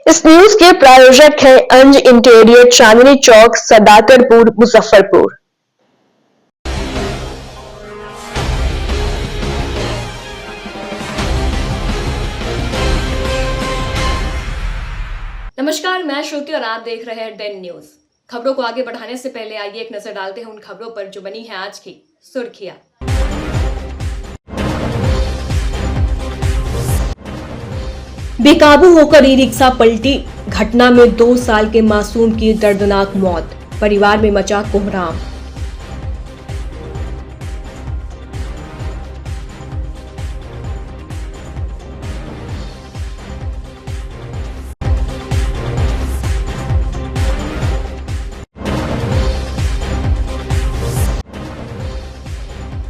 इस न्यूज के प्रायोजक हैं अंज इंटीरियर, चांदनी चौक, सदाकतपुर, मुजफ्फरपुर। नमस्कार, मैं श्रुति और आप देख रहे हैं डेन न्यूज। खबरों को आगे बढ़ाने से पहले आइए एक नजर डालते हैं उन खबरों पर जो बनी है आज की सुर्खियां। बेकाबू होकर ई रिक्शा पलटी, घटना में 2 साल के मासूम की दर्दनाक मौत, परिवार में मचा कोहराम।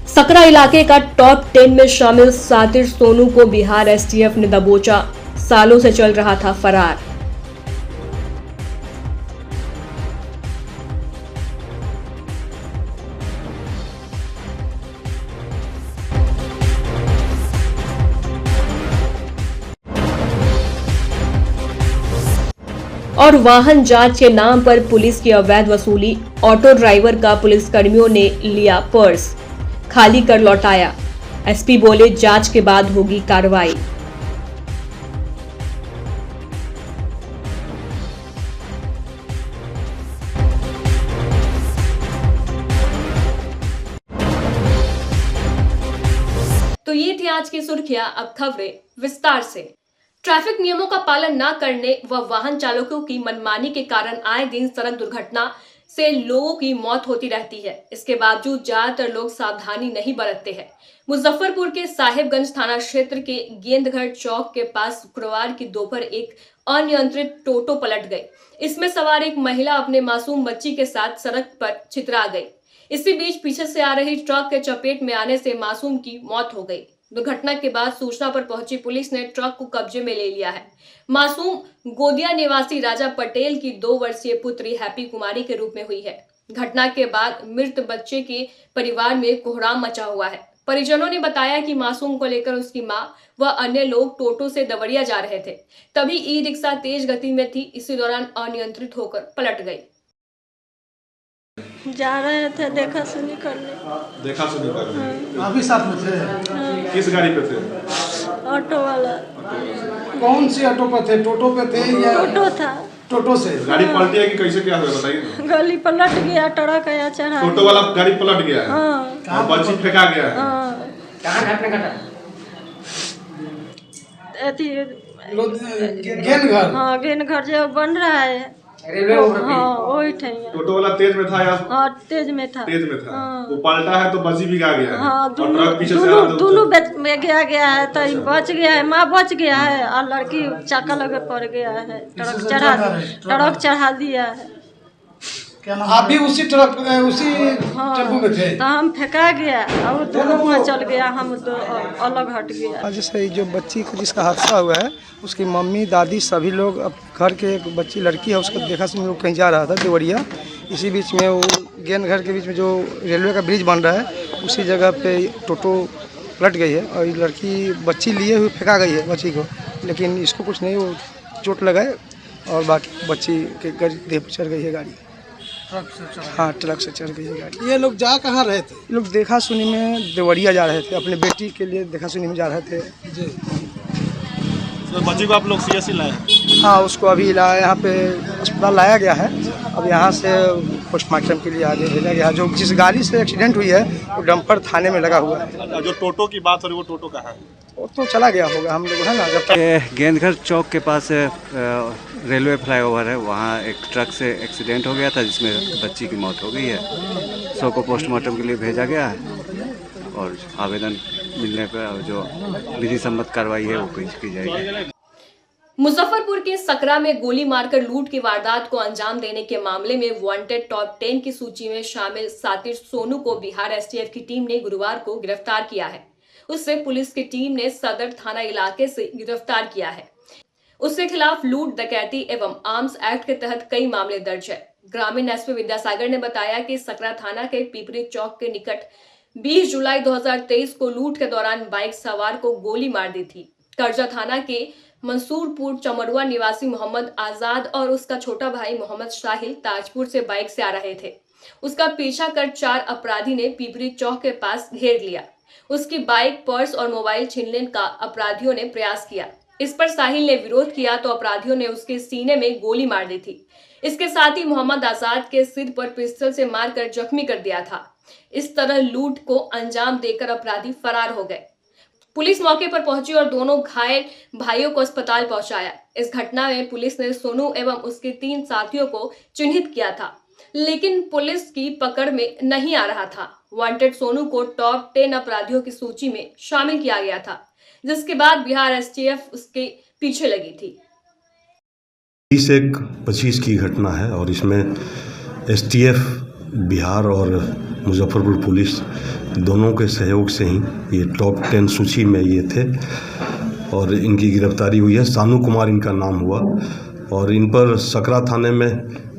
सकरा इलाके का टॉप 10 में शामिल सातिर सोनू को बिहार एसटीएफ ने दबोचा, सालों से चल रहा था फरार। और वाहन जांच के नाम पर पुलिस की अवैध वसूली, ऑटो ड्राइवर का पुलिसकर्मियों ने लिया पर्स, खाली कर लौटाया। एसपी बोले जांच के बाद होगी कार्रवाई। तो ये थी आज की सुर्खियां। अब खबरें विस्तार से। ट्रैफिक नियमों का पालन न करने व वाहन चालकों की मनमानी के कारण आए दिन सड़क दुर्घटना से लोगों की मौत होती रहती है। इसके बावजूद ज्यादातर लोग सावधानी नहीं बरतते हैं। मुजफ्फरपुर के साहिबगंज थाना क्षेत्र के गेंदघर चौक के पास शुक्रवार की दोपहर एक अनियंत्रित टोटो पलट गई। इसमें सवार एक महिला अपने मासूम बच्ची के साथ सड़क पर छितरा गई। इसी बीच पीछे से आ रही ट्रक के चपेट में आने से मासूम की मौत हो गई। दुर्घटना के बाद सूचना पर पहुंची पुलिस ने ट्रक को कब्जे में ले लिया है। मासूम गोदिया निवासी राजा पटेल की 2 वर्षीय पुत्री हैप्पी कुमारी के रूप में हुई है। घटना के बाद मृत बच्चे के परिवार में कोहराम मचा हुआ है। परिजनों ने बताया कि मासूम को लेकर उसकी मां व अन्य लोग टोटो से देवरिया जा रहे थे, तभी ई रिक्शा तेज गति में थी। इसी दौरान अनियंत्रित होकर पलट गई। जा रहे थे देखा सुनी करने। देखा सुनी करने आप भी साथ में थे? हाँ। किस गाड़ी पे थे? ऑटो वाला। कौन सी ऑटो पे थे? टोटो पे थे या टोटो था? टोटो से गाड़ी पलटी है कि कैसे क्या हुआ बताइए ना। गली पलट गया, ट्रक आया चढ़ा। टोटो वाला गाड़ी पलट गया है। हाँ। और बच्ची फेंका गया है। हाँ। कहाँ घटना घटा? गेन घर। हाँ, गेन घर जो बन रहा है। रेलवे ओवर हाँ, वही ठैया। टोटो वाला तेज में था या? हाँ, तेज में था। तेज में था। हाँ। वो पलटा है तो बच्ची भी गा गया है। हाँ, और ट्रक पीछे से आ रहा था दोनों में गया है तो बच गया है, माँ बच गया है और लड़की चाका लगे पड़ गया है। ट्रक चढ़ा दिया है। क्या नाम? आप भी उसी ट्रक उसी टेम्पो में थे? तो हम फेंका गया और दोनों वहाँ चल गया, हम तो अलग हट गया। जैसे जो बच्ची को जिसका हादसा हुआ है उसकी मम्मी दादी सभी लोग, अब घर के एक बच्ची लड़की है उसको देखा सुन लोग कहीं जा रहा था देवरिया। इसी बीच में वो गेन घर के बीच में जो रेलवे का ब्रिज बन रहा है उसी जगह पे टोटो पलट गई है और लड़की बच्ची लिए हुए फेंका गई है बच्ची को, लेकिन इसको कुछ नहीं, वो चोट लगाए और बाकी बच्ची के देह पर चढ़ गई है गाड़ी। हाँ, ट्रक से चढ़ गई है गाड़ी। ये लोग जा कहाँ रहे थे? ये लोग देखा सुनी में देवरिया जा रहे थे, अपने बेटी के लिए देखा सुनी में जा रहे थे जी। तो बच्ची को आप लोग सीएससी लाए? हाँ, उसको अभी लाया, यहाँ पे अस्पताल लाया गया है। अब यहाँ से पोस्टमार्टम के लिए आगे भेजा गया। जो जिस गाड़ी से एक्सीडेंट हुई है वो डंपर थाने में लगा हुआ है। जो टोटो की बात हो रही है वो टोटो कहाँ है? वो तो चला गया होगा, हम लोग है ना जब तक। गेंदघर चौक के पास रेलवे फ्लाईओवर है, वहाँ एक ट्रक से एक्सीडेंट हो गया था जिसमें बच्ची की मौत हो गई है। शव को पोस्टमार्टम के लिए भेजा गया है और आवेदन मिलने पर जो विधि सम्मत कार्रवाई है वो की जाएगी। मुजफ्फरपुर के सकरा में गोली मारकर लूट की वारदात को अंजाम देने के मामले में वांटेड टॉप 10 की सूची में शामिल सातिर सोनू को बिहार एसटीएफ की टीम ने गुरुवार को गिरफ्तार किया है। उससे पुलिस की टीम ने सदर थाना इलाके से गिरफ्तार किया है। उसके खिलाफ लूट, डकैती एवं आर्म्स एक्ट के तहत कई मामले दर्ज है। ग्रामीण एसपी विद्यासागर ने बताया कि सकरा थाना के पिपरी चौक के निकट 20 जुलाई 2023 को लूट के दौरान बाइक सवार को गोली मार दी थी। करजा थाना के मंसूरपुर चमरुआ निवासी मोहम्मद आजाद और उसका छोटा भाई मोहम्मद साहिल ताजपुर से बाइक से आ रहे थे। उसका पीछा कर 4 अपराधी ने पिपरी चौक के पास घेर लिया। उसकी बाइक, पर्स और मोबाइल छीनने का अपराधियों ने प्रयास किया। इस पर साहिल ने विरोध किया तो अपराधियों ने उसके सीने में गोली मार दी थी। इसके साथ ही मोहम्मद आजाद के सिर पर पिस्टल से मारकर जख्मी कर दिया था। इस तरह लूट को अंजाम देकर अपराधी फरार हो गए। पुलिस मौके पर पहुंची और दोनों घायल भाइयों को अस्पताल पहुंचाया। इस घटना में पुलिस ने सोनू एवं उसके 3 साथियों को चिन्हित किया था, लेकिन पुलिस की पकड़ में नहीं आ रहा था। वांटेड सोनू को टॉप 10 अपराधियों की सूची में शामिल किया गया था, जिसके बाद बिहार एसटीएफ उसके पीछे लगी थी। 20-25 की घटना है और इसमें एसटीएफ बिहार और मुजफ्फरपुर पुलिस दोनों के सहयोग से ही ये टॉप 10 सूची में ये थे और इनकी गिरफ्तारी हुई है। सानू कुमार इनका नाम हुआ और इन पर सकरा थाने में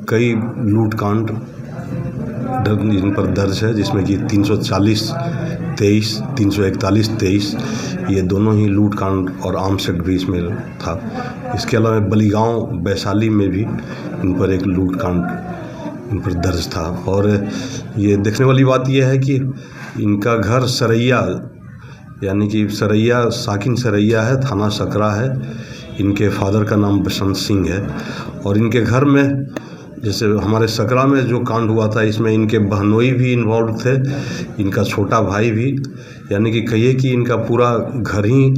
कई लूट कांड इन पर दर्ज है, जिसमें कि 340-23, 341-23 ये दोनों ही लूट कांड और आर्म्स एक्ट भी इसमें था। इसके अलावा बलीगांव वैशाली में भी इन पर एक लूट कांड इन पर दर्ज था। और ये देखने वाली बात यह है कि इनका घर सरैया, यानी कि सरैया, साकिन सरैया है, थाना सकरा है। इनके फादर का नाम बसंत सिंह है और इनके घर में, जैसे हमारे सकरा में जो कांड हुआ था, इसमें इनके बहनोई भी इन्वॉल्व थे, इनका छोटा भाई भी, यानी कि कहिए कि इनका पूरा घर ही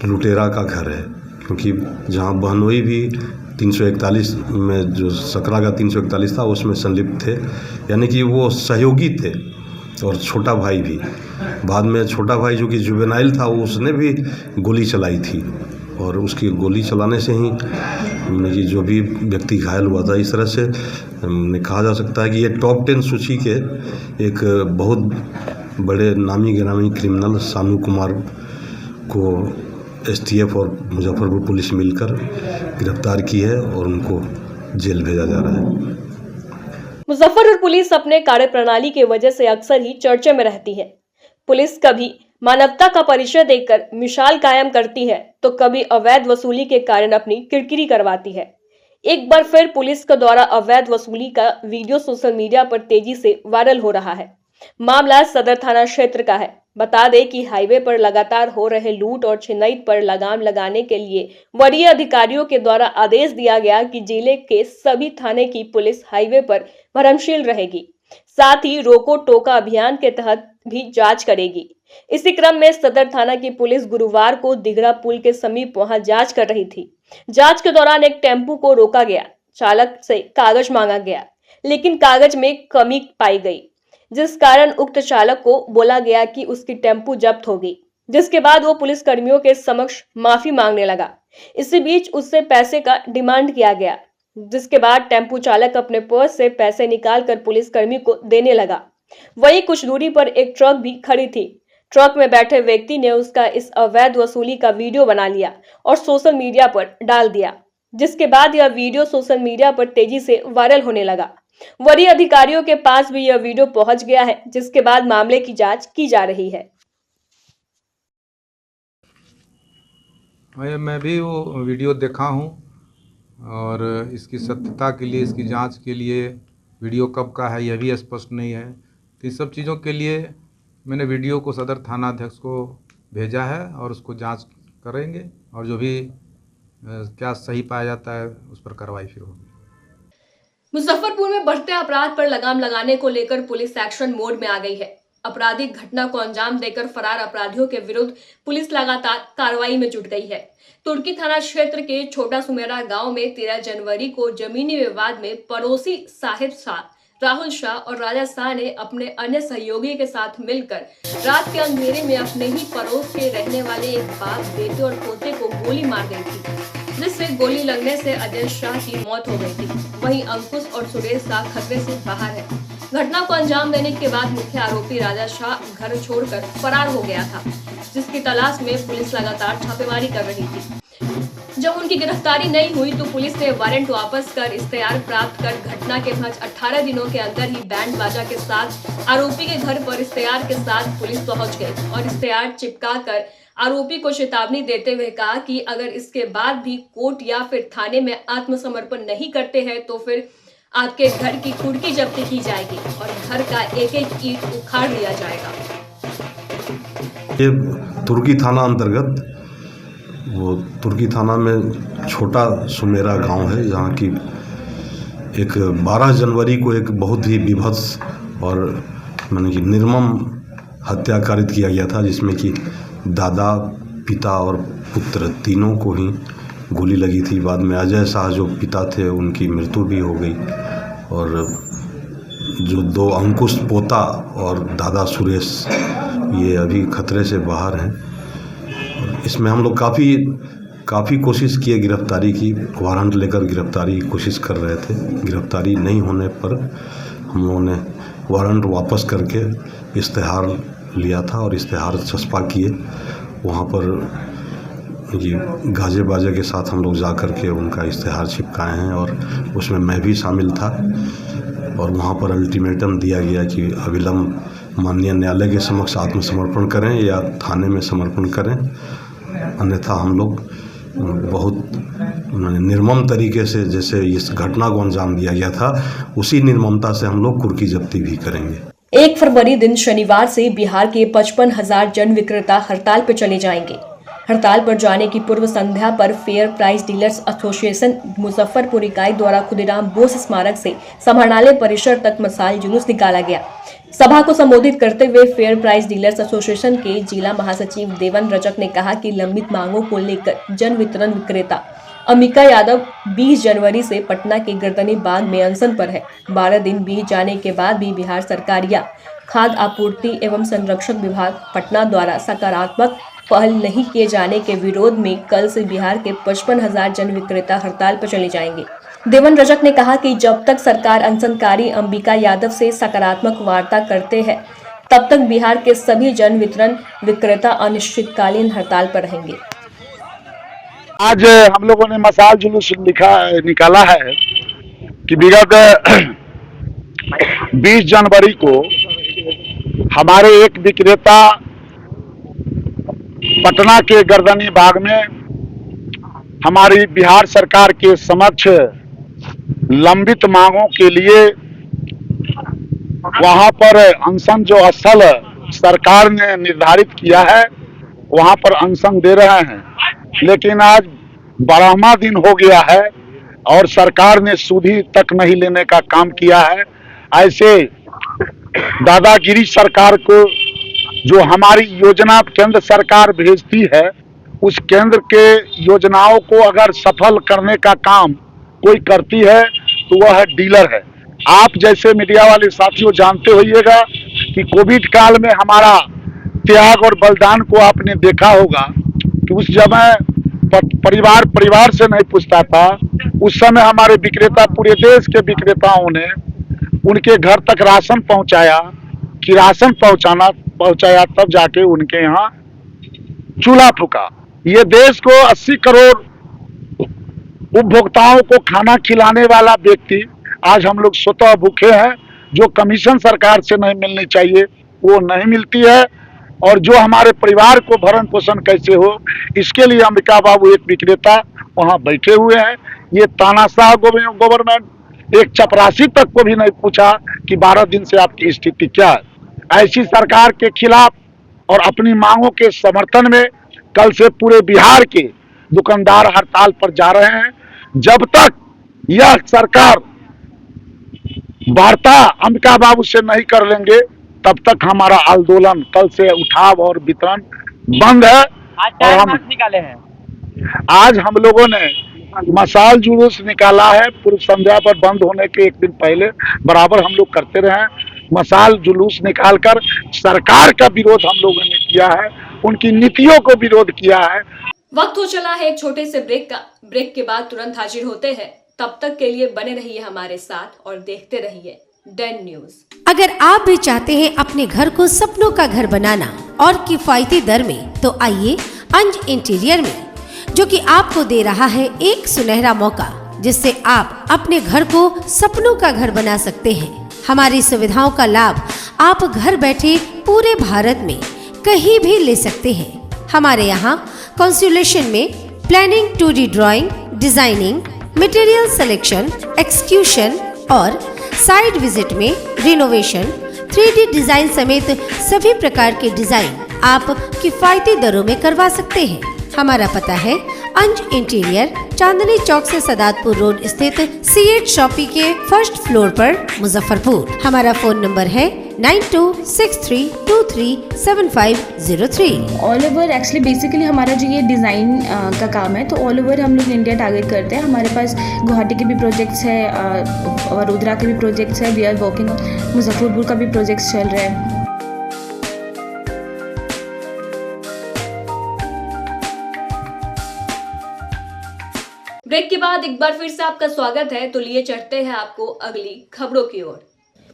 लुटेरा का घर है। क्योंकि जहाँ बहनोई भी 341 में, जो सकरा का 341 था, उसमें संलिप्त थे, यानी कि वो सहयोगी थे। और छोटा भाई भी, बाद में छोटा भाई जो कि जुवेनाइल था, उसने भी गोली चलाई थी और उसकी गोली चलाने से ही कि जो भी व्यक्ति घायल हुआ था। इस तरह से कहा जा सकता है कि ये टॉप 10 सूची के एक बहुत बड़े नामी गिरामी क्रिमिनल सानू कुमार को एसटीएफ और मुजफ्फरपुर पुलिस मिलकर गिरफ्तार की है और उनको जेल भेजा जा रहा है। मुजफ्फरपुर पुलिस अपने कार्यप्रणाली की वजह से अक्सर ही चर्चे में रहती है। पुलिस कभी मानवता का परिचय देकर मिसाल कायम करती है तो कभी अवैध वसूली के कारण अपनी किरकिरी करवाती है। एक बार फिर पुलिस के द्वारा अवैध वसूली का वीडियो सोशल मीडिया पर तेजी से वायरल हो रहा है। मामला सदर थाना क्षेत्र का है। बता दें कि हाईवे पर लगातार हो रहे लूट और छिनतई पर लगाम लगाने के लिए वरीय अधिकारियों के द्वारा आदेश दिया गया कि जिले के सभी थाने की पुलिस हाईवे पर भरमशील रहेगी, साथ ही रोको टोका अभियान के तहत भी जांच करेगी। इसी क्रम में सदर थाना की पुलिस गुरुवार को दिघरा पुल के समीप वहां जांच कर रही थी। जांच के दौरान एक टेम्पू को रोका गया। चालक से कागज मांगा गया, लेकिन कागज में कमी पाई गई, जिस कारण उक्त चालक को बोला गया कि उसकी टेम्पू जब्त होगी, जिसके बाद वो पुलिस कर्मियों के समक्ष माफी मांगने लगा। इसी बीच उससे पैसे का डिमांड किया गया, जिसके बाद टेम्पू चालक अपने पर्स से पैसे निकालकर पुलिस कर्मी को देने लगा। वहीं कुछ दूरी पर एक ट्रक भी खड़ी थी। ट्रक में बैठे व्यक्ति ने उसका इस अवैध वसूली का वीडियो बना लिया और सोशल मीडिया पर डाल दिया, जिसके बाद यह वीडियो सोशल मीडिया पर तेजी से वायरल होने लगा। वरीय अधिकारियों के पास भी यह वीडियो पहुंच गया है, जिसके बाद मामले की जांच की जा रही है। मैं भी वो वीडियो देखा हूं और इसकी सत्यता के लिए, इसकी जांच के लिए वीडियो कब का है यह भी स्पष्ट नहीं है। तो इस सब चीज़ों के लिए मैंने वीडियो को सदर थाना अध्यक्ष को भेजा है और उसको जांच करेंगे और जो भी क्या सही पाया जाता है उस पर कार्रवाई फिर होगी। मुजफ्फरपुर में बढ़ते अपराध पर लगाम लगाने को लेकर पुलिस एक्शन मोड में आ गई है। आपराधिक घटना को अंजाम देकर फरार अपराधियों के विरुद्ध पुलिस लगातार कार्रवाई में जुट गई है। तुर्की थाना क्षेत्र के छोटा सुमेरा गांव में 13 जनवरी को जमीनी विवाद में पड़ोसी साहिब शाह, राहुल शाह और राजा शाह ने अपने अन्य सहयोगी के साथ मिलकर रात के अंधेरे में अपने ही पड़ोस के रहने वाले एक बाप, बेटे और पोते को गोली मार गई थी, जिससे गोली लगने से अजय शाह की मौत हो गई थी। वहीं अंकुश और सुरेश शाह खतरे से बाहर है। घटना को अंजाम देने के बाद मुख्य आरोपी राजा शाह घर छोड़कर फरार हो गया था, जिसकी तलाश में पुलिस लगातार छापेमारी कर रही थी। जब उनकी गिरफ्तारी नहीं हुई तो पुलिस ने वारंट वापस कर इश्तेहार प्राप्त कर घटना के महज 18 दिनों के अंदर ही बैंड बाजा के साथ आरोपी के घर पर इश्तेहार के साथ पुलिस पहुंच गई और इश्तेहार चिपका कर आरोपी को चेतावनी देते हुए कहा कि अगर इसके बाद भी कोर्ट या फिर थाने में आत्मसमर्पण नहीं करते हैं तो फिर आपके घर की कुर्की जब्ती की जाएगी और घर का एक एक ईंट उखाड़ लिया जाएगा। ये तुर्की थाना अंतर्गत, वो तुर्की थाना में छोटा सुमेरा गांव है, जहाँ की एक 12 जनवरी को एक बहुत ही विभत्स और माने कि निर्मम हत्या कारित किया गया था, जिसमें कि दादा, पिता और पुत्र तीनों को ही गोली लगी थी। बाद में अजय शाह जो पिता थे उनकी मृत्यु भी हो गई, और जो 2 अंकुश पोता और दादा सुरेश ये अभी खतरे से बाहर हैं। इसमें हम लोग काफ़ी कोशिश किए गिरफ्तारी की, वारंट लेकर गिरफ्तारी की कोशिश कर रहे थे। गिरफ्तारी नहीं होने पर हम लोगों ने वारंट वापस करके इश्तेहार लिया था और इश्तेहार चस्पा किए। वहाँ पर ये गाजे बाजे के साथ हम लोग जा कर के उनका इश्तेहार चिपकाए हैं, और उसमें मैं भी शामिल था। और वहाँ पर अल्टीमेटम दिया गया कि अविलंब माननीय न्यायालय के समक्ष आत्मसमर्पण करें या थाने में समर्पण करें, अन्यथा हम लोग बहुत निर्मम तरीके से, जैसे इस घटना को अंजाम दिया गया था, उसी निर्ममता से हम लोग कुर्की जब्ती भी करेंगे। 1 फरवरी दिन शनिवार से बिहार के 55,000 जन विक्रेता हड़ताल पर चले जाएंगे। हड़ताल पर जाने की पूर्व संध्या पर fair price dealers association Muzaffarpur इकाई द्वारा खुदीराम बोस स्मारक से समाहरणालय परिसर तक मशाल जुलूस निकाला गया। सभा को संबोधित करते हुए फेयर प्राइस डीलर्स एसोसिएशन के जिला महासचिव देवन रजक ने कहा कि लंबित मांगों को लेकर जन वितरण विक्रेता अंबिका यादव 20 जनवरी से पटना के गर्दनी बांध में अनशन पर है। 12 दिन बीत जाने के बाद भी बिहार सरकार या खाद्य आपूर्ति एवं संरक्षण विभाग पटना द्वारा सकारात्मक पहल नहीं किए जाने के विरोध में कल से बिहार के 55,000 जन विक्रेता हड़ताल पर चले जाएंगे। देवन रजक ने कहा कि जब तक सरकार अनशनकारी अंबिका यादव से सकारात्मक वार्ता करते हैं, तब तक बिहार के सभी जन वितरण विक्रेता अनिश्चितकालीन हड़ताल पर रहेंगे। आज हम लोगों ने मशाल जुलूस निकाला है कि विगत 20 जनवरी को हमारे एक विक्रेता पटना के गर्दनी बाग में हमारी बिहार सरकार के समक्ष लंबित मांगों के लिए वहां पर अनशन जो स्थल सरकार ने निर्धारित किया है वहां पर अनशन दे रहे हैं। लेकिन आज 12वां दिन हो गया है और सरकार ने सुधि तक नहीं लेने का काम किया है। ऐसे दादागिरी सरकार को जो हमारी योजना केंद्र सरकार भेजती है, उस केंद्र के योजनाओं को अगर सफल करने का काम कोई करती है तो वह डीलर है। आप जैसे मीडिया वाले साथियों जानते होइएगा कि कोविड काल में हमारा त्याग और बलिदान को आपने देखा होगा कि उस समय परिवार से नहीं पूछता था। उस समय हमारे विक्रेता, पूरे देश के विक्रेताओं ने उनके घर तक राशन पहुंचाया, कि राशन पहुंचाया तब जाके उनके यहाँ चूल्हा फूका। ये देश को 80 करोड़ उपभोक्ताओं को खाना खिलाने वाला व्यक्ति आज हम लोग स्वतः भूखे हैं। जो कमीशन सरकार से नहीं मिलनी चाहिए वो नहीं मिलती है, और जो हमारे परिवार को भरण पोषण कैसे हो, इसके लिए अंबिका बाबू एक विक्रेता वहां बैठे हुए हैं। ये तानाशाह गवर्नमेंट एक चपरासी तक को भी नहीं पूछा कि 12 दिन से आपकी स्थिति क्या है। ऐसी सरकार के खिलाफ और अपनी मांगों के समर्थन में कल से पूरे बिहार के दुकानदार हड़ताल पर जा रहे हैं। जब तक यह सरकार वार्ता अंबिका बाबू से नहीं कर लेंगे, तब तक हमारा आंदोलन कल से उठाव और वितरण बंद है। और हम निकाले हैं, आज हम लोगों ने मशाल जुलूस निकाला है। पूर्व संध्या पर बंद होने के एक दिन पहले बराबर हम लोग करते रहे हैं। मशाल जुलूस निकालकर सरकार का विरोध हम लोगों ने किया है, उनकी नीतियों को विरोध किया है। वक्त हो चला है एक छोटे से ब्रेक का। ब्रेक के बाद तुरंत हाजिर होते हैं। तब तक के लिए बने रहिए हमारे साथ और देखते रहिए डेन न्यूज। अगर आप भी चाहते हैं अपने घर को सपनों का घर बनाना और किफायती दर में, तो आइए अंज इंटीरियर में, जो कि आपको दे रहा है एक सुनहरा मौका, जिससे आप अपने घर को सपनों का घर बना सकते हैं। हमारी सुविधाओं का लाभ आप घर बैठे पूरे भारत में कहीं भी ले सकते हैं। हमारे यहाँ कंसुलेशन में planning, 2D drawing, designing, material selection, execution और साइट विजिट में रिनोवेशन, 3D डिजाइन समेत सभी प्रकार के डिजाइन आप किफायती दरों में करवा सकते हैं। हमारा पता है अंज इंटीरियर, चांदनी चौक से सदातपुर रोड स्थित C8 शॉपी के फर्स्ट फ्लोर पर, मुजफ्फरपुर। हमारा फोन नंबर है 9263237503। ऑल ओवर एक्चुअली बेसिकली हमारा जो ये डिज़ाइन का काम है, तो ऑल ओवर हम लोग इंडिया टारगेट करते हैं। हमारे पास गुवाहाटी के भी प्रोजेक्ट्स है, वडोदरा के भी प्रोजेक्ट्स है, वी आर वर्किंग, मुजफ्फरपुर का भी प्रोजेक्ट्स चल रहा है। ब्रेक के बाद एक बार फिर से आपका स्वागत है। तो लिए चढ़ते हैं आपको अगली खबरों की ओर।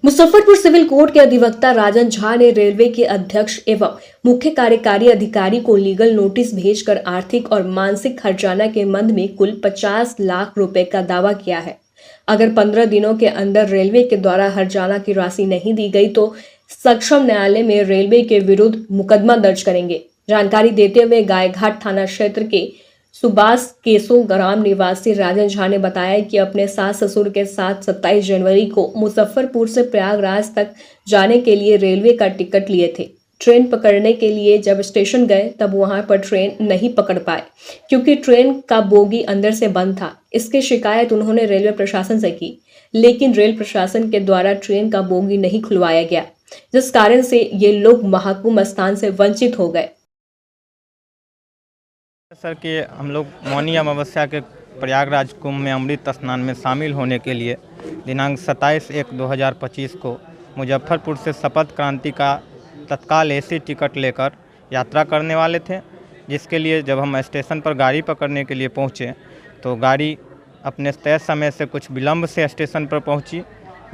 मुजफ्फरपुर सिविल कोर्ट के अधिवक्ता राजन झा ने रेलवे के अध्यक्ष एवं मुख्य कार्यकारी अधिकारी को लीगल नोटिस भेजकर आर्थिक और मानसिक हर्जाना के मद में कुल 50 लाख रुपए का दावा किया है। अगर 15 दिनों के अंदर रेलवे के द्वारा हर्जाना की राशि नहीं दी गई तो सक्षम न्यायालय में रेलवे के विरुद्ध मुकदमा दर्ज करेंगे। जानकारी देते हुए गायघाट थाना क्षेत्र के सुबास केसो ग्राम निवासी राजन झा ने बताया कि अपने सास ससुर के साथ 27 जनवरी को मुजफ्फरपुर से प्रयागराज तक जाने के लिए रेलवे का टिकट लिए थे। ट्रेन पकड़ने के लिए जब स्टेशन गए तब वहां पर ट्रेन नहीं पकड़ पाए क्योंकि ट्रेन का बोगी अंदर से बंद था। इसकी शिकायत उन्होंने रेलवे प्रशासन से की, लेकिन रेल प्रशासन के द्वारा ट्रेन का बोगी नहीं खुलवाया गया, जिस कारण से ये लोग महाकुंभ स्थान से वंचित हो गए। सर कि हम लोग मौनी अमावस्या के प्रयागराज कुंभ में अमृत स्नान में शामिल होने के लिए दिनांक 27/1/2025 को मुजफ्फरपुर से शपथ क्रांति का तत्काल AC टिकट लेकर यात्रा करने वाले थे, जिसके लिए जब हम स्टेशन पर गाड़ी पकड़ने के लिए पहुंचे तो गाड़ी अपने तय समय से कुछ विलम्ब से स्टेशन पर पहुंची,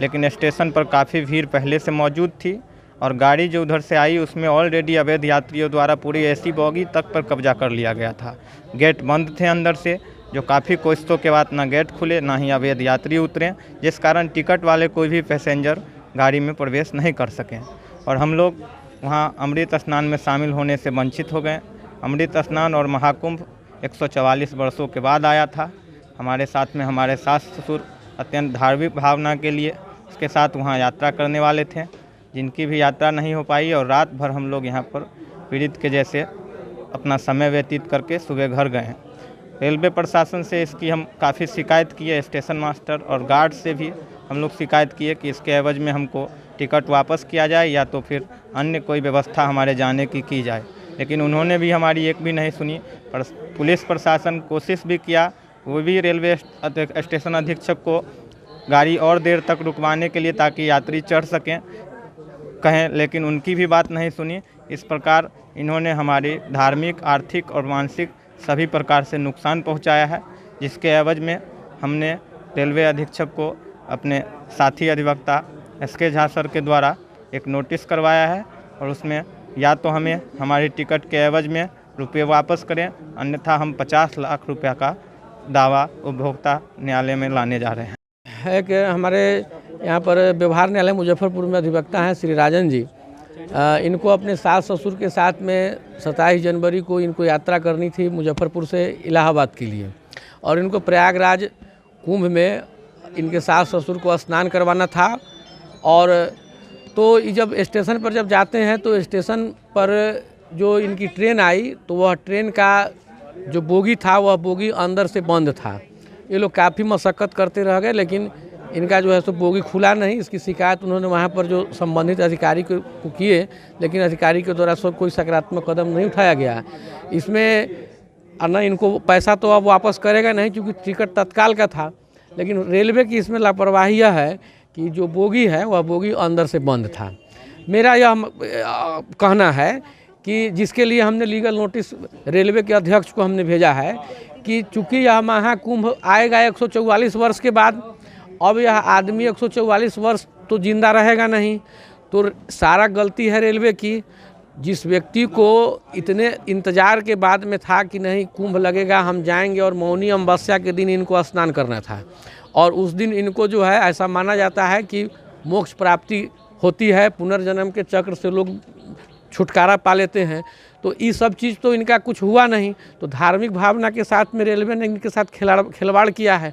लेकिन स्टेशन पर काफ़ी भीड़ पहले से मौजूद थी और गाड़ी जो उधर से आई उसमें ऑलरेडी अवैध यात्रियों द्वारा पूरी AC बोगी तक पर कब्जा कर लिया गया था। गेट बंद थे अंदर से, जो काफ़ी कोशिशों के बाद ना गेट खुले ना ही अवैध यात्री उतरे, जिस कारण टिकट वाले कोई भी पैसेंजर गाड़ी में प्रवेश नहीं कर सकें और हम लोग वहाँ अमृत स्नान में शामिल होने से वंचित हो गए। अमृत स्नान और महाकुंभ 144 वर्षों के बाद आया था। हमारे साथ में हमारे सास ससुर अत्यंत धार्मिक भावना के लिए उसके साथ वहाँ यात्रा करने वाले थे, जिनकी भी यात्रा नहीं हो पाई और रात भर हम लोग यहाँ पर पीड़ित के जैसे अपना समय व्यतीत करके सुबह घर गए हैं। रेलवे प्रशासन से इसकी हम काफ़ी शिकायत किए, स्टेशन मास्टर और गार्ड से भी हम लोग शिकायत किए कि इसके एवज में हमको टिकट वापस किया जाए या तो फिर अन्य कोई व्यवस्था हमारे जाने की जाए, लेकिन उन्होंने भी हमारी एक भी नहीं सुनी। पुलिस प्रशासन कोशिश भी किया, वो भी रेलवे स्टेशन अधीक्षक को गाड़ी और देर तक रुकवाने के लिए ताकि यात्री चढ़ सकें कहें, लेकिन उनकी भी बात नहीं सुनी। इस प्रकार इन्होंने हमारी धार्मिक, आर्थिक और मानसिक सभी प्रकार से नुकसान पहुंचाया है, जिसके एवज में हमने रेलवे अधीक्षक को अपने साथी अधिवक्ता SK झा सर के द्वारा एक नोटिस करवाया है और उसमें या तो हमें हमारी टिकट के एवज में रुपये वापस करें, अन्यथा हम 50 लाख रुपये का दावा उपभोक्ता न्यायालय में लाने जा रहे हैं। है कि हमारे यहाँ पर व्यवहार न्यायालय मुजफ्फरपुर में अधिवक्ता हैं श्री राजन जी। इनको अपने सास ससुर के साथ में 27 जनवरी को इनको यात्रा करनी थी मुजफ्फरपुर से इलाहाबाद के लिए और इनको प्रयागराज कुंभ में इनके सास ससुर को स्नान करवाना था। और तो जब स्टेशन पर जब जाते हैं तो स्टेशन पर जो इनकी ट्रेन आई तो वह ट्रेन का जो बोगी था वह बोगी अंदर से बंद था। ये लोग काफ़ी मशक्क़त करते रह गए, लेकिन इनका जो है सो बोगी खुला नहीं। इसकी शिकायत उन्होंने वहाँ पर जो संबंधित अधिकारी को किए, लेकिन अधिकारी के द्वारा कोई सकारात्मक कदम नहीं उठाया गया। इसमें न इनको पैसा तो अब वापस करेगा नहीं क्योंकि टिकट तत्काल का था, लेकिन रेलवे की इसमें लापरवाही यह है कि जो बोगी है वह बोगी अंदर से बंद था। मेरा यह कहना है कि जिसके लिए हमने लीगल नोटिस रेलवे के अध्यक्ष को हमने भेजा है कि चूँकि यह महाकुंभ आएगा 144 वर्ष के बाद, अब यह आदमी 144 वर्ष तो जिंदा रहेगा नहीं, तो सारा गलती है रेलवे की। जिस व्यक्ति को इतने इंतज़ार के बाद में था कि नहीं कुंभ लगेगा हम जाएंगे और मौनी अमावस्या के दिन इनको स्नान करना था और उस दिन इनको जो है ऐसा माना जाता है कि मोक्ष प्राप्ति होती है, पुनर्जन्म के चक्र से लोग छुटकारा पा लेते हैं, तो तो ये सब चीज़ तो इनका कुछ हुआ नहीं, तो धार्मिक भावना के साथ में रेलवे ने इनके साथ खिलवाड़ किया है।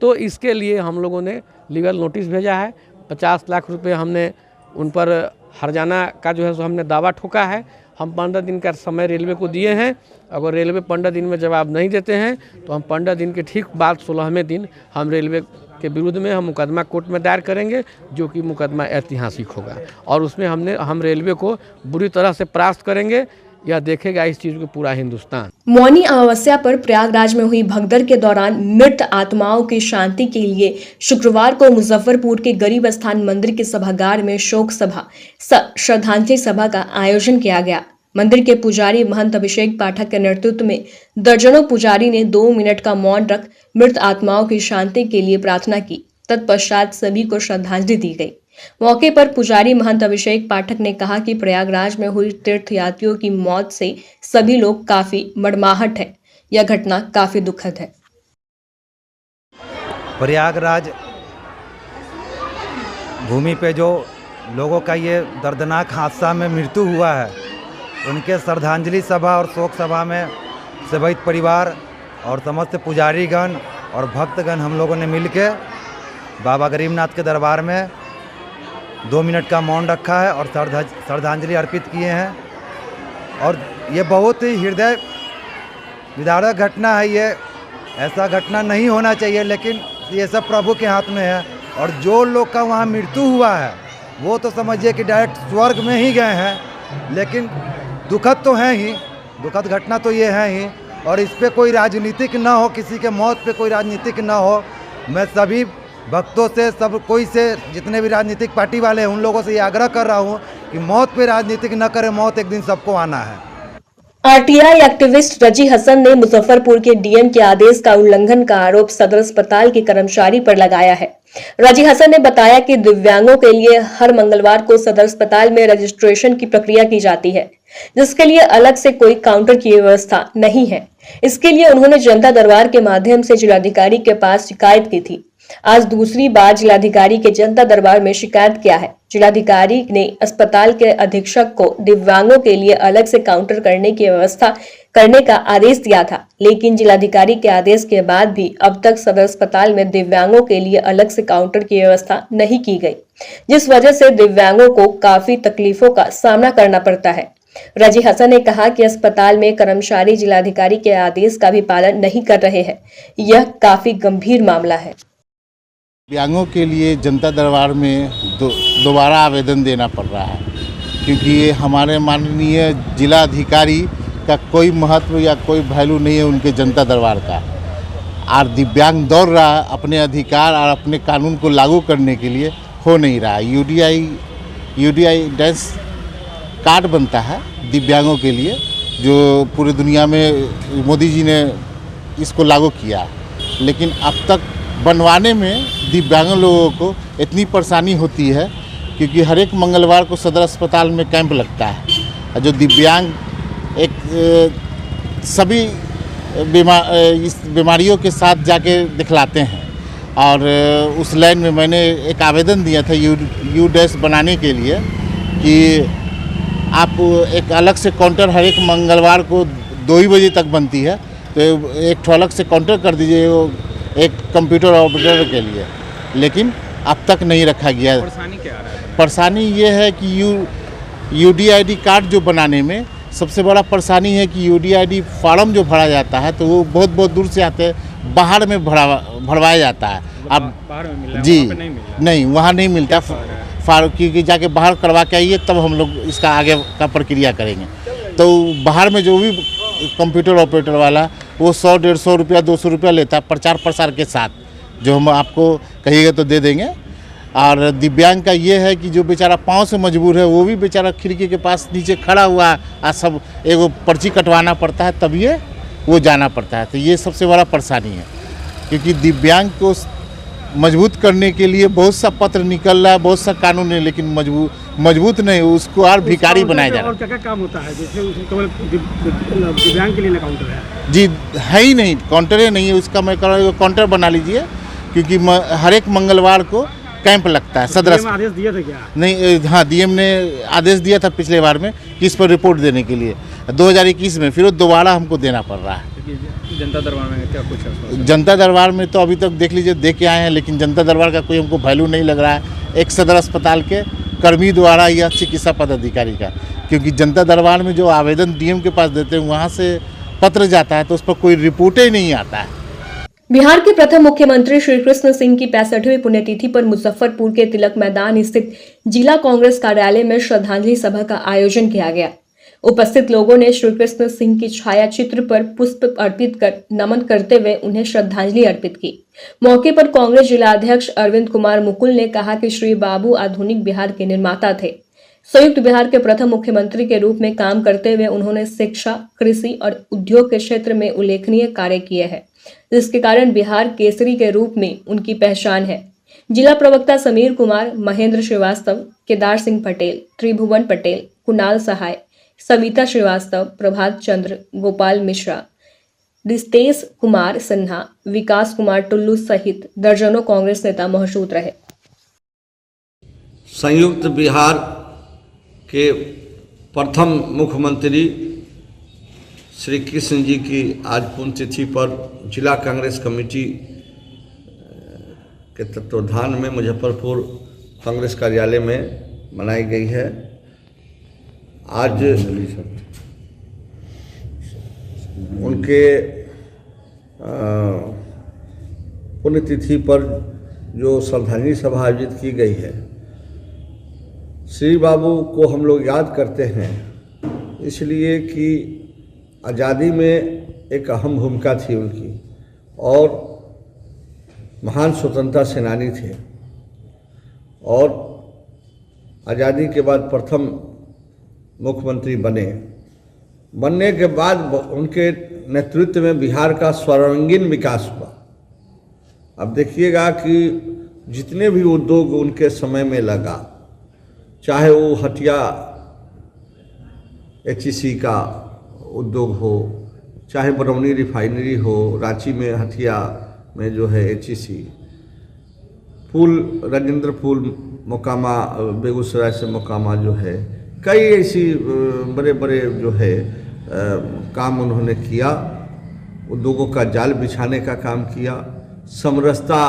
तो इसके लिए हम लोगों ने लीगल नोटिस भेजा है। 50 लाख रुपए हमने उन पर हर्जाना का जो है सो हमने दावा ठोका है। हम 15 दिन का समय रेलवे को दिए हैं। अगर रेलवे 15 दिन में जवाब नहीं देते हैं तो हम 15 दिन के ठीक बाद 16वें दिन हम रेलवे के विरुद्ध में हम मुकदमा कोर्ट में दायर करेंगे, जो कि मुकदमा ऐतिहासिक होगा और उसमें हम रेलवे को बुरी तरह से परास्त करेंगे। यह देखेगा इस चीज़ को पूरा हिंदुस्तान। मौनी अमावस्या पर प्रयागराज में हुई भगदड़ के दौरान मृत आत्माओं की शांति के लिए शुक्रवार को मुजफ्फरपुर के गरीब स्थान मंदिर के सभागार में शोक सभा श्रद्धांजलि सभा का आयोजन किया गया। मंदिर के पुजारी महंत अभिषेक पाठक के नेतृत्व में दर्जनों पुजारी ने 2 मिनट का मौन रख मृत आत्माओं की शांति के लिए प्रार्थना की। तत्पश्चात सभी को श्रद्धांजलि दी गई। मौके पर पुजारी महंत अभिषेक पाठक ने कहा कि प्रयागराज में हुई तीर्थयात्रियों की मौत से सभी लोग काफी मर्माहत है। यह घटना काफी दुखद है। प्रयागराज भूमि पे जो लोगों का ये दर्दनाक हादसा में मृत्यु हुआ है, उनके श्रद्धांजलि सभा और शोक सभा में सभी परिवार और समस्त पुजारीगण और भक्तगण हम लोगों ने मिलके बाबा गरीबनाथ के दरबार में 2 मिनट का मौन रखा है और श्रद्धांजलि अर्पित किए हैं। और ये बहुत ही हृदय विदारक घटना है। ये ऐसा घटना नहीं होना चाहिए, लेकिन ये सब प्रभु के हाथ में है। और जो लोग का वहाँ मृत्यु हुआ है वो तो समझिए कि डायरेक्ट स्वर्ग में ही गए हैं, लेकिन दुखद तो है ही, दुखद घटना तो ये है ही। और इस पर कोई राजनीतिक ना हो, किसी के मौत पे कोई राजनीतिक ना हो। मैं सभी भक्तों से, सब कोई से, जितने भी राजनीतिक पार्टी वाले हैं उन लोगों से ये आग्रह कर रहा हूँ कि मौत पे राजनीतिक न करें। मौत एक दिन सबको आना है। आरटीआई एक्टिविस्ट रजी हसन ने मुजफ्फरपुर के डीएम के आदेश का उल्लंघन का आरोप सदर अस्पताल के कर्मचारी पर लगाया है। रजी हसन ने बताया कि दिव्यांगों के लिए हर मंगलवार को सदर अस्पताल में रजिस्ट्रेशन की प्रक्रिया की जाती है, जिसके लिए अलग से कोई काउंटर की व्यवस्था नहीं है। इसके लिए उन्होंने जनता दरबार के माध्यम से जिलाधिकारी के पास शिकायत की थी। आज दूसरी बार जिलाधिकारी के जनता दरबार में शिकायत किया है। जिलाधिकारी ने अस्पताल के अधीक्षक को दिव्यांगों के लिए अलग से काउंटर करने की व्यवस्था करने का आदेश दिया था, लेकिन जिलाधिकारी के आदेश के बाद भी अब तक सदर अस्पताल में दिव्यांगों के लिए अलग से काउंटर की व्यवस्था नहीं की गई, जिस वजह से दिव्यांगों को काफी तकलीफों का सामना करना पड़ता है। रजी हसन ने कहा कि अस्पताल में कर्मचारी जिलाधिकारी के आदेश का भी पालन नहीं कर रहे हैं। यह काफी गंभीर मामला है। दिव्यांगों के लिए जनता दरबार में दोबारा आवेदन देना पड़ रहा है, क्योंकि हमारे माननीय जिला अधिकारी का कोई महत्व या कोई वैल्यू नहीं है उनके जनता दरबार का। और दिव्यांग दौड़ रहा है अपने अधिकार और अपने कानून को लागू करने के लिए, हो नहीं रहा। यूडीआई डैश कार्ड बनता है दिव्यांगों के लिए, जो पूरी दुनिया में मोदी जी ने इसको लागू किया, लेकिन अब तक बनवाने में दिव्यांग लोगों को इतनी परेशानी होती है, क्योंकि हर एक मंगलवार को सदर अस्पताल में कैंप लगता है। जो दिव्यांग सभी इस बीमारियों के साथ जाके दिखलाते हैं। और उस लाइन में मैंने एक आवेदन दिया था यू डैश बनाने के लिए कि आप एक अलग से काउंटर हर एक मंगलवार को 2 ही बजे तक बनती है, तो एक अलग से काउंटर कर दीजिए एक कंप्यूटर ऑपरेटर के लिए, लेकिन अब तक नहीं रखा गया। परेशानी क्या आ रहा है? परेशानी ये है कि यूडीआईडी कार्ड जो बनाने में सबसे बड़ा परेशानी है कि यूडीआईडी फार्म जो भरा जाता है तो वो बहुत बहुत दूर से आते हैं, बाहर में भरवाया जाता है। अब जी नहीं, वहाँ नहीं मिलता क्योंकि जाके बाहर करवा के आइए तब हम लोग इसका आगे का प्रक्रिया करेंगे। तो बाहर में जो भी कंप्यूटर ऑपरेटर वाला वो 100-150 रुपया 200 रुपया लेता है प्रचार प्रसार के साथ, जो हम आपको कहिएगा तो दे देंगे। और दिव्यांग का ये है कि जो बेचारा पाँव से मजबूर है वो भी बेचारा खिड़की के पास नीचे खड़ा हुआ है, सब एगो पर्ची कटवाना पड़ता है तभी वो जाना पड़ता है। तो ये सबसे बड़ा परेशानी है, क्योंकि दिव्यांग को मजबूत करने के लिए बहुत सा पत्र निकल रहा है, बहुत सा कानून है, लेकिन मजबूत नहीं, उसको और भिखारी बनाया जा रहा है। और क्या काम होता है जैसे केवल दिव्यांग के लिए काउंटर है? जी है ही नहीं, काउंटर नहीं है उसका। मैं कह रहा हूँ काउंटर बना लीजिए, क्योंकि हर एक मंगलवार को कैंप लगता है। सदर आदेश दिया था क्या? नहीं, हाँ डीएम ने आदेश दिया था पिछले बार में कि इस पर रिपोर्ट देने के लिए, 2021 में, फिर वो दोबारा हमको देना पड़ रहा है। जनता दरबार में क्या कुछ है? जनता दरबार में तो अभी तक देख लीजिए दे के आए हैं, लेकिन जनता दरबार का कोई हमको वैल्यू नहीं लग रहा है एक सदर अस्पताल के कर्मी द्वारा या चिकित्सा पदाधिकारी का, क्योंकि जनता दरबार में जो आवेदन डीएम के पास देते हैं वहाँ से पत्र जाता है तो उस पर कोई रिपोर्ट ही नहीं आता है। बिहार के प्रथम मुख्यमंत्री श्री कृष्ण सिंह की 65वीं पुण्यतिथि पर मुजफ्फरपुर के तिलक मैदान स्थित जिला कांग्रेस कार्यालय में श्रद्धांजलि सभा का आयोजन किया गया। उपस्थित लोगों ने श्री कृष्ण सिंह की छाया चित्र पर पुष्प अर्पित कर नमन करते हुए उन्हें श्रद्धांजलि अर्पित की। मौके पर कांग्रेस जिलाध्यक्ष अरविंद कुमार मुकुल ने कहा कि श्री बाबू आधुनिक बिहार के निर्माता थे। संयुक्त बिहार के प्रथम मुख्यमंत्री के रूप में काम करते हुए उन्होंने शिक्षा, कृषि और उद्योग के क्षेत्र में उल्लेखनीय कार्य किए हैं, जिसके कारण बिहार केसरी के रूप में उनकी पहचान है। जिला प्रवक्ता समीर कुमार, महेंद्र श्रीवास्तव, केदार सिंह पटेल, त्रिभुवन पटेल, कुणाल सहाय, सविता श्रीवास्तव, प्रभात चंद्र, गोपाल मिश्रा, रितेश कुमार सिन्हा, विकास कुमार टुल्लू सहित दर्जनों कांग्रेस नेता मौजूद रहे। संयुक्त बिहार के प्रथम मुख्यमंत्री श्री कृष्ण जी की आज पुण्यतिथि पर जिला कांग्रेस कमेटी के तत्वाधान में मुजफ्फरपुर कांग्रेस कार्यालय में मनाई गई है। आज उनके पुण्यतिथि पर जो श्रद्धांजलि सभा आयोजित की गई है, श्री बाबू को हम लोग याद करते हैं इसलिए कि आज़ादी में एक अहम भूमिका थी उनकी और महान स्वतंत्रता सेनानी थे और आज़ादी के बाद प्रथम मुख्यमंत्री बनने के बाद उनके नेतृत्व में बिहार का स्वर्णिम विकास हुआ। अब देखिएगा कि जितने भी उद्योग उनके समय में लगा, चाहे वो हटिया HEC का उद्योग हो, चाहे बरौनी रिफाइनरी हो, रांची में हटिया में जो है HEC, पुल राजेंद्र पुल मोकामा, बेगूसराय से मोकामा जो है, कई ऐसी बड़े बड़े जो है काम उन्होंने किया। उद्योगों का जाल बिछाने का काम किया। समरसता,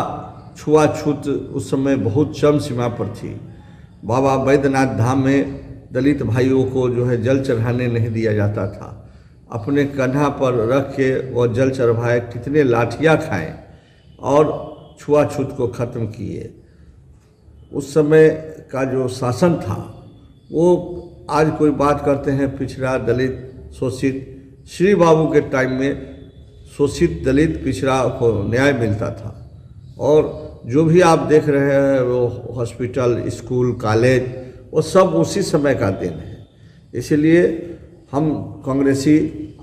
छुआछूत उस समय बहुत चरम सीमा पर थी। बाबा बैद्यनाथ धाम में दलित भाइयों को जो है जल चढ़ाने नहीं दिया जाता था। अपने कंधा पर रख के वह जल चढ़ाए, कितने लाठियाँ खाएं और छुआछूत को ख़त्म किए। उस समय का जो शासन था वो आज कोई बात करते हैं पिछड़ा, दलित, शोषित। श्री बाबू के टाइम में शोषित, दलित, पिछड़ा को न्याय मिलता था और जो भी आप देख रहे हैं वो हॉस्पिटल, स्कूल, कॉलेज, वो सब उसी समय का दिन है। इसलिए हम कांग्रेसी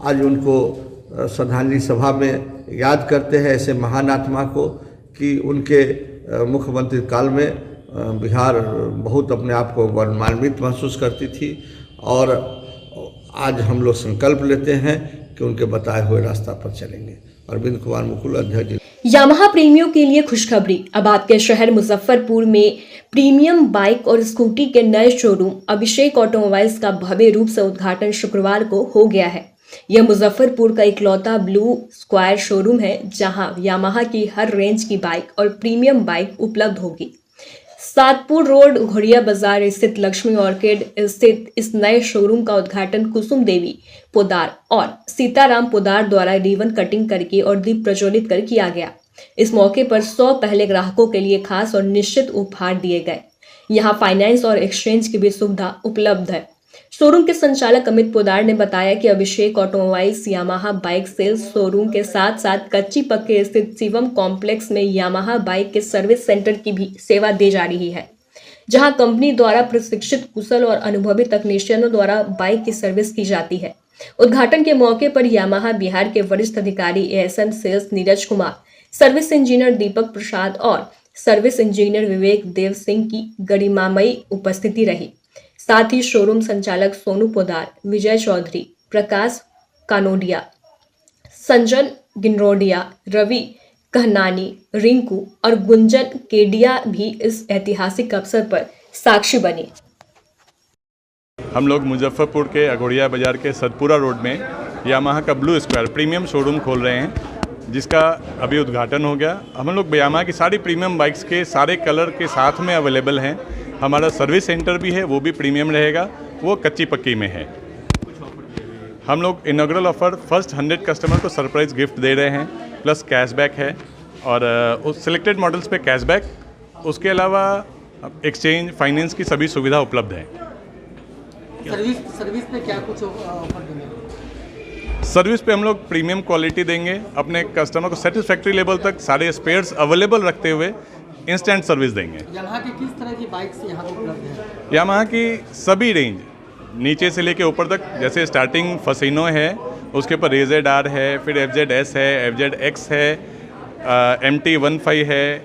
आज उनको श्रद्धांजलि सभा में याद करते हैं, ऐसे महान आत्मा को, कि उनके मुख्यमंत्री काल में बिहार बहुत अपने आप को गौरवान्वित महसूस करती थी और आज हम लोग संकल्प लेते हैं कि उनके बताए हुए रास्ता पर चलेंगे। अरविंद कुमार मुकुल, अध्यक्ष। यामाहा प्रेमियों के लिए खुशखबरी। अब आपके शहर मुजफ्फरपुर में प्रीमियम बाइक और स्कूटी के नए शोरूम अभिषेक ऑटोमोबाइल्स का भव्य रूप से उद्घाटन शुक्रवार को हो गया है। यह मुजफ्फरपुर का इकलौता ब्लू स्क्वायर शोरूम है जहां यामाहा की हर रेंज की बाइक और प्रीमियम बाइक उपलब्ध होगी। सातपुर रोड, घोड़िया बाजार स्थित लक्ष्मी ऑर्किड स्थित इस नए शोरूम का उद्घाटन कुसुम देवी पोदार और सीताराम पोदार द्वारा रिबन कटिंग करके और दीप प्रज्वलित कर किया गया। इस मौके पर 100 पहले ग्राहकों के लिए खास और निश्चित उपहार दिए गए। यहाँ फाइनेंस और एक्सचेंज की भी सुविधा उपलब्ध है। शोरूम के संचालक अमित पोदार ने बताया कि Abhishek automobiles Yamaha bike sales showroom के साथ साथ कच्ची पक्के स्थित शिवम कॉम्प्लेक्स में यामाहा बाइक के सर्विस सेंटर की भी सेवा दी जा रही है, जहां कंपनी द्वारा प्रशिक्षित कुशल और अनुभवी तकनीशियनों द्वारा बाइक की सर्विस की जाती है। उद्घाटन के मौके पर यामाहा बिहार के वरिष्ठ अधिकारी ASM sales Neeraj Kumar, service engineer Deepak Prasad और सर्विस इंजीनियर विवेक देव सिंह की गरिमामयी उपस्थिति रही। साथ ही शोरूम संचालक सोनू पोदार, विजय चौधरी, प्रकाश कानोडिया, संजन गिनरोडिया, रवि कहनानी, रिंकू और गुंजन केडिया भी इस ऐतिहासिक अवसर पर साक्षी बने। हम लोग मुजफ्फरपुर के अघोरिया बाज़ार के सतपुरा रोड में यामाहा का ब्लू स्क्वायर प्रीमियम शोरूम खोल रहे हैं, जिसका अभी उद्घाटन हो गया। हम लोग यामाहा की सारी प्रीमियम बाइक्स के सारे कलर के साथ में अवेलेबल हैं। हमारा सर्विस सेंटर भी है, वो भी प्रीमियम रहेगा, वो कच्ची पक्की में है। हम लोग इनॉग्रल ऑफर फर्स्ट 100 कस्टमर को सरप्राइज गिफ्ट दे रहे हैं, प्लस कैशबैक है और उस सिलेक्टेड मॉडल्स पे कैशबैक, उसके अलावा एक्सचेंज फाइनेंस की सभी सुविधा उपलब्ध है। सर्विस पे क्या कुछ ऑफर देंगे? सर्विस पे हम लोग प्रीमियम क्वालिटी देंगे, अपने कस्टमर को सेटिस्फैक्ट्री लेवल तक सारे स्पेयर्स अवेलेबल रखते हुए इंस्टेंट सर्विस देंगे। यामाहा की किस तरह की बाइक्स यहाँ पर उपलब्ध है? यामाहा की सभी रेंज नीचे से लेके ऊपर तक, जैसे स्टार्टिंग फसीनो है, उसके ऊपर RZR है, फिर FZS है, FZX है, MT15 है,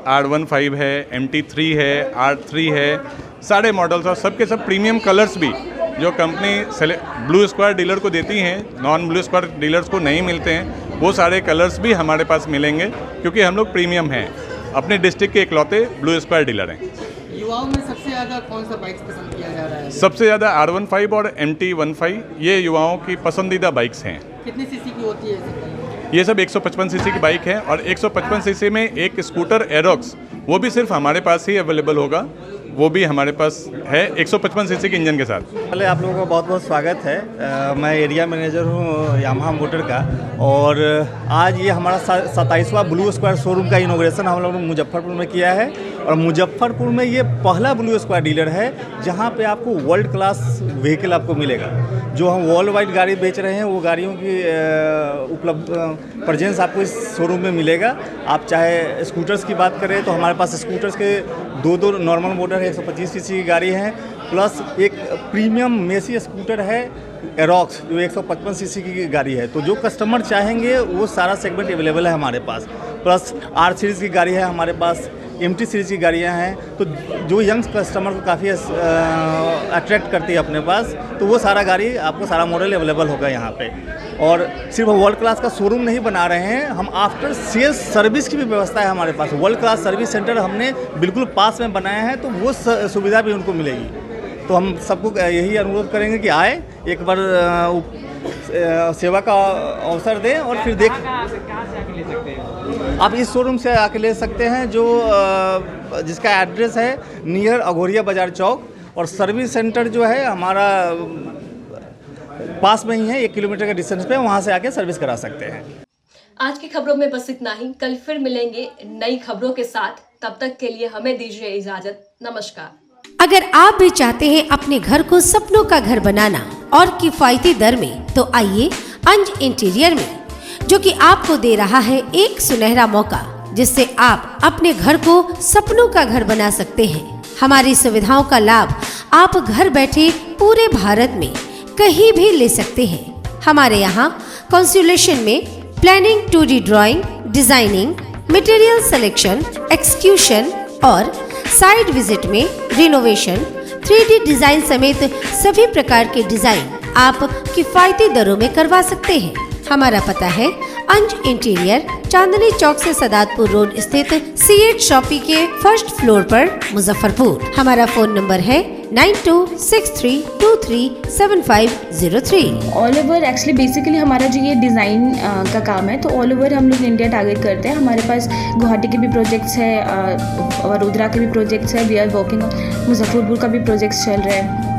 R15 है, MT3 है, R3 है, सारे मॉडल्स और सबके सब प्रीमियम कलर्स भी जो कंपनी ब्लू स्क्वायर डीलर को देती हैं, नॉन ब्लू स्क्वायर डीलर्स को नहीं मिलते हैं, वो सारे कलर्स भी हमारे पास मिलेंगे, क्योंकि हम लोग प्रीमियम हैं, अपने डिस्ट्रिक्ट के इकलौते ब्लू स्क्वायर डीलर हैं। युवाओं में सबसे ज़्यादा कौन सा बाइक्स पसंद किया जा रहा है? सबसे ज़्यादा R15 और MT15 ये युवाओं की पसंदीदा बाइक्स हैं। कितनी सीसी की होती है ये सब 155 सीसी की बाइक है और 155 सीसी में एक स्कूटर एरोक्स, वो भी सिर्फ हमारे पास ही अवेलेबल होगा, वो भी हमारे पास है 155 सीसी के इंजन के साथ। पहले आप लोगों का बहुत बहुत स्वागत है। मैं एरिया मैनेजर हूँ यामाहा मोटर का, और आज ये हमारा 27वां ब्लू स्क्वायर शोरूम का इनॉग्रेशन हम लोगों ने मुजफ्फरपुर में किया है। और मुजफ्फरपुर में ये पहला ब्लू स्क्वायर डीलर है जहाँ पे आपको वर्ल्ड क्लास व्हीकल आपको मिलेगा। जो हम वर्ल्ड वाइड गाड़ी बेच रहे हैं वो गाड़ियों की उपलब्ध प्रेजेंस आपको इस शोरूम में मिलेगा। आप चाहे स्कूटर्स की बात करें तो हमारे पास स्कूटर्स के दो नॉर्मल मॉडल है, 125 सीसी की गाड़ी है, प्लस एक प्रीमियम मेसी स्कूटर है एरोक्स जो 155 सीसी की गाड़ी है। तो जो कस्टमर चाहेंगे वो सारा सेगमेंट अवेलेबल है हमारे पास। प्लस R सीरीज़ की गाड़ी है हमारे पास, MT सीरीज़ की गाड़ियाँ हैं, तो जो यंग कस्टमर को काफ़ी अट्रैक्ट करती है अपने पास, तो वो सारा गाड़ी आपको सारा मॉडल अवेलेबल होगा यहाँ पे। और सिर्फ वर्ल्ड क्लास का शोरूम नहीं बना रहे हैं, हम आफ्टर सेल्स सर्विस की भी व्यवस्था है हमारे पास। वर्ल्ड क्लास सर्विस सेंटर हमने बिल्कुल पास में बनाया है, तो वो सुविधा भी उनको मिलेगी। तो हम सबको यही अनुरोध करेंगे कि आए, एक बार सेवा का अवसर दें और फिर देख आप इस शोरूम से आके ले सकते हैं, जो जिसका एड्रेस है नियर अघोरिया बाज़ार चौक, और सर्विस सेंटर जो है हमारा पास में ही है, 1 किलोमीटर के डिस्टेंस पे, वहाँ से आके सर्विस करा सकते हैं। आज की खबरों में बस इतना ही। कल फिर मिलेंगे नई खबरों के साथ, तब तक के लिए हमें दीजिए इजाजत। नमस्कार। अगर आप भी चाहते हैं अपने घर को सपनों का घर बनाना और किफायती दर में, तो आइए अंज इंटीरियर में, जो कि आपको दे रहा है एक सुनहरा मौका, जिससे आप अपने घर को सपनों का घर बना सकते हैं। हमारी सुविधाओं का लाभ आप घर बैठे पूरे भारत में कहीं भी ले सकते हैं। हमारे यहाँ कंसुलेशन में planning, 2D drawing, designing, material selection, execution और साइट विजिट में रिनोवेशन, 3D डिजाइन समेत सभी प्रकार के डिजाइन आप किफायती दरों में करवा सकते हैं। हमारा पता है अंज इंटीरियर, चांदनी चौक से सदातपुर रोड स्थित C8 शॉपी के फर्स्ट फ्लोर पर, मुजफ्फरपुर। हमारा फोन नंबर है 9263237503। ऑल ओवर एक्चुअली बेसिकली हमारा जो ये डिज़ाइन का काम है, तो ऑल ओवर हम लोग इंडिया टारगेट करते हैं। हमारे पास गुवाहाटी के भी प्रोजेक्ट्स है, वडोदरा के भी प्रोजेक्ट्स है, वी आर वर्किंग, मुजफ्फरपुर का भी प्रोजेक्ट्स चल रहे हैं।